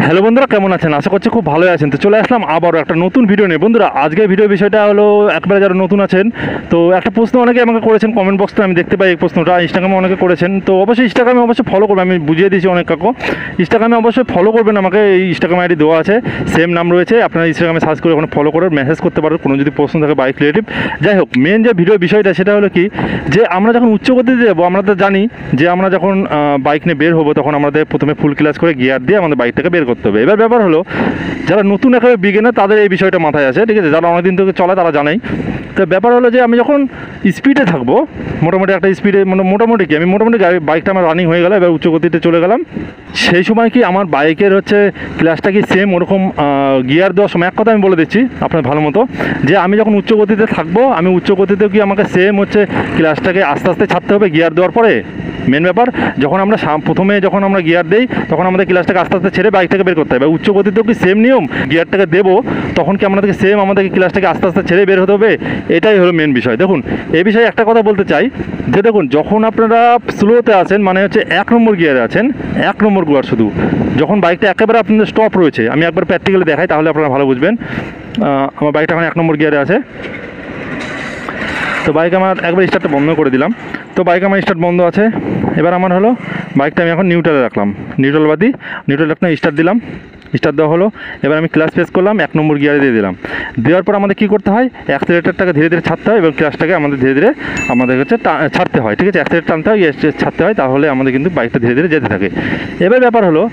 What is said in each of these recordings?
Hello বন্ধুরা, কেমন আছেন? আশা করছি খুব ভালো আছেন। তো চলে আসলাম আবারও একটা নতুন ভিডিও নিয়ে। বন্ধুরা, আজকের ভিডিও বিষয়টা হলো একবারে যারা নতুন আছেন, তো একটা প্রশ্ন অনেকে আমাকে করেছেন কমেন্ট বক্সে, আমি দেখতে পাই এই প্রশ্নটা। ইনস্টাগ্রামে অনেকে করেছেন, তো অবশ্যই ইনস্টাগ্রামে অবশ্যই ফলো করবেন। আমি বুঝিয়ে দিয়েছি অনেক কাকু, ইনস্টাগ্রামে অবশ্যই ফলো করবেন আমাকে। এই ইনস্টাগ্রাম আইডি দেওয়া আছে, সেম নাম রয়েছে। আপনারা ইনস্টাগ্রামে সার্চ করে ওখানে ফলো করে মেসেজ করতে পারেন কোনো যদি প্রশ্ন থাকে বাইক রিলেটিভ। যাই হোক, মেন যে ভিডিও বিষয়টা সেটা হলো কি, যে আমরা যখন উচ্চ গতিতে যাবো, আমরা তো জানি যে আমরা যখন বাইক নিয়ে বের হবো তখন আমাদের প্রথমে ফুল ক্লাচ করে গিয়ার দিয়ে আমাদের বাইকটাকে বের করতে হবে। এবার ব্যাপার হলো, যারা নতুন একেবারে বিগিনার তাদের এই বিষয়টা মাথায় আছে, ঠিক আছে? যারা অনেকদিন থেকে চলে তারা জানেই। তো ব্যাপার হলো যে আমি যখন স্পিডে থাকবো, মোটামুটি একটা স্পিডে, মোটামুটি কি আমি মোটামুটি বাইকটা আমার রানিং হয়ে গেল, এবার উচ্চ গতিতে চলে গেলাম। সেই সময় কি আমার বাইকের হচ্ছে ক্লাচটা কি সেম ওরকম গিয়ার দেওয়ার সময়, এক কথা আমি বলে দিচ্ছি আপনার ভালো মতো, যে আমি যখন উচ্চ গতিতে থাকবো, আমি উচ্চ গতিতেও কি আমাকে সেম হচ্ছে ক্লাচটাকে আস্তে আস্তে ছাড়তে হবে গিয়ার দেওয়ার পরে? মেন ব্যাপার, যখন আমরা প্রথমে যখন আমরা গিয়ার দেই তখন আমাদের ক্লাচটাকে আস্তে আস্তে ছেড়ে বাইকটাকে বের করতে হবে। উচ্চ গতিতেও কি সেম নিয়ম? গিয়ারটাকে দেবো তখন কি আমাদেরকে সেম আমাদেরকে ক্লাচটাকে আস্তে আস্তে ছেড়ে বের হতে হবে? এটাই হলো মেন বিষয়। দেখুন, এই বিষয়ে একটা কথা বলতে চাই, যে দেখুন, যখন আপনারা স্লোতে আছেন, মানে হচ্ছে 1 নম্বর গিয়ারে আছেন, 1 নম্বর গিয়ার শুধু, যখন বাইকটা একেবারে আপনাদের স্টপ রয়েছে, আমি একবার প্র্যাকটিক্যালি দেখাই তাহলে আপনারা ভালো বুঝবেন। আমার বাইকটা এখন 1 নম্বর গিয়ারে আছে। তো বাইক আমার একবার স্টার্টটা বন্ধ করে দিলাম। তো বাইক আমার স্টার্ট বন্ধ আছে। এবার আমার হলো বাইকটা আমি এখন নিউট্রালে রাখলাম, নিউট্রাল বাদি, নিউট্রাল রাখলাম, স্টার্ট দিলাম, স্টার্ট দেওয়া হলো। এবার আমি ক্লাচ প্রেস করলাম, 1 নম্বর গিয়ারে দিয়ে দিলাম। দেওয়ার পর আমাদের কী করতে হয়? অ্যাক্সিলেটারটাকে ধীরে ধীরে ছাড়তে হয় এবং ক্লাচটাকে আমাদের ধীরে ধীরে আমাদের হচ্ছে ছাড়তে হয়, ঠিক আছে? অ্যাক্সিলেটার টানতে হয়, ছাড়তে হয়, তাহলে আমাদের কিন্তু বাইকটা ধীরে ধীরে যেতে থাকে। এবার ব্যাপার হলো,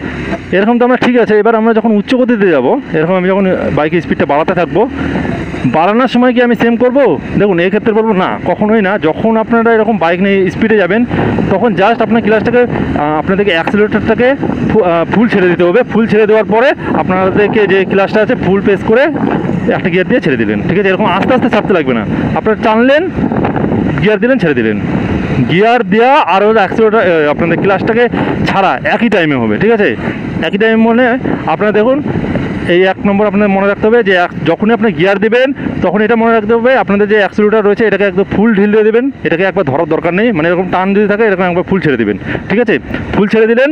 এরকম তো আমরা ঠিক আছে। এবার আমরা যখন উচ্চ গতিতে যাবো, এরকম আমি যখন বাইকের স্পিডটা বাড়াতে থাকবো, বাড়ানোর সময় কি আমি সেম করব? দেখুন, এই ক্ষেত্রে বলবো না, কখনোই না। যখন আপনারা এরকম বাইক নিয়ে স্পিডে যাবেন, তখন জাস্ট আপনার ক্লাচটাকে, আপনাদেরকে অ্যাক্সিলারেটরটাকে ফুল ছেড়ে দিতে হবে। ফুল ছেড়ে দেওয়ার পরে আপনাদেরকে যে ক্লাচটা আছে ফুল প্রেস করে একটা গিয়ার দিয়ে ছেড়ে দিলেন, ঠিক আছে? এরকম আস্তে আস্তে ছাড়তে লাগবে না। আপনারা টানলেন, গিয়ার দিলেন, ছেড়ে দিলেন, গিয়ার দেওয়া আর অ্যাক্সিলারেটর, আপনাদের ক্লাচটাকে ছাড়া একই টাইমে হবে, ঠিক আছে? একই টাইমে মনে আপনারা দেখুন, এই 1 নম্বর আপনাদের মনে রাখতে হবে যে যখনই আপনি গিয়ার দেবেন তখন এটা মনে রাখতে হবে, আপনাদের যে অ্যাক্সিলারেটর রয়েছে এটাকে একদম ফুল ঢিল দিয়ে দেবেন। এটাকে একবার ধরার দরকার নেই, মানে এরকম টান যদি থাকে এরকম একবার ফুল ছেড়ে দেবেন, ঠিক আছে? ফুল ছেড়ে দিলেন,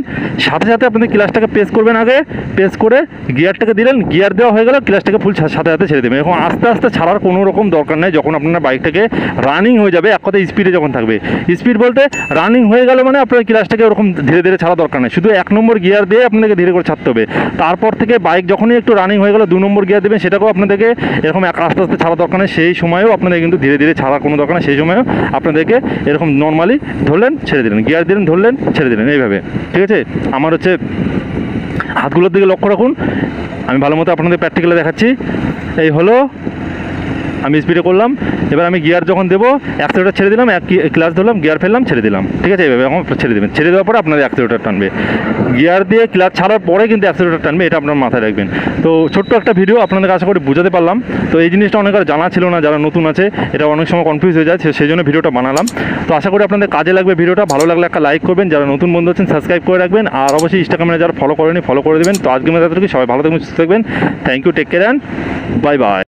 সাথে সাথে আপনাদের ক্লাচটাকে প্রেস করবেন, আগে প্রেস করে গিয়ারটাকে দিলেন, গিয়ার দেওয়া হয়ে গেল, ক্লাচটাকে ফুল সাথে সাথে ছেড়ে দেবেন। এরকম আস্তে আস্তে ছাড়ার কোনো রকম দরকার নেই। যখন আপনার বাইকটাকে রানিং হয়ে যাবে, এক কথায় স্পিডে যখন থাকবে, স্পিড বলতে রানিং হয়ে গেল মানে আপনার ক্লাচটাকে ওরকম ধীরে ধীরে ছাড়া দরকার নেই, শুধু 1 নম্বর গিয়ার দিয়ে আপনাদেরকে ধীরে করে ছাড়তে হবে। তারপর থেকে বাইক যখনই একটু রানিং হয়ে গেল, 2 নম্বর গিয়ার দেবেন, সেটাকেও আপনাদেরকে এরকম আস্তে আস্তে ছাড়া দরকার নেই। সেই সময়ও আপনাদের কিন্তু ধীরে ধীরে ছাড়া কোনো দরকার নেই। সেই সময়ও আপনাদেরকে এরকম নর্মালি ধরলেন, ছেড়ে দিলেন, গিয়ার দিলেন, ধরলেন, ছেড়ে দিলেন, এইভাবে, ঠিক আছে? আমার হচ্ছে হাতগুলোর দিকে লক্ষ্য রাখুন, আমি ভালো মতো আপনাদের প্র্যাকটিক্যালে দেখাচ্ছি। এই হলো, আমি স্পিডে করলাম। এবার আমি গিয়ার যখন দেবো, অ্যাক্সিলারেটর ছেড়ে দিলাম, ক্লাচ ধরলাম, গিয়ার ফেললাম, ছেড়ে দিলাম, ঠিক আছে? এইভাবে এখন ছেড়ে দেবেন। ছেড়ে দেওয়ার পরে আপনাদের অ্যাক্সিলারেটর টানবে, গিয়ার দিয়ে ক্লাচ ছাড়ার পরে কিন্তু অ্যাক্সিলারেটর টানবে, এটা আপনার মাথায় রাখবেন। তো ছোট্ট একটা ভিডিও আপনাদের আশা করি বুঝাতে পারলাম। তো এই জিনিসটা অনেকের জানা ছিল না, যারা নতুন আছে এটা অনেক সময় কনফিউজ হয়ে যায়, সেই জন্য ভিডিওটা বানালাম। তো আশা করি আপনাদের কাজে লাগবে ভিডিওটা। ভালো লাগলে একটা লাইক করবেন, যারা নতুন বন্ধু আছেন সাবস্ক্রাইব করে রাখবেন, আর অবশ্যই ইনস্টাগ্রামে যারা ফলো করেনি ফলো করে দেবেন। তো আজকে মতো এতটুকু, সবাই ভালো থাকবেন, সুস্থ থাকবেন। Thank you, take care and bye by.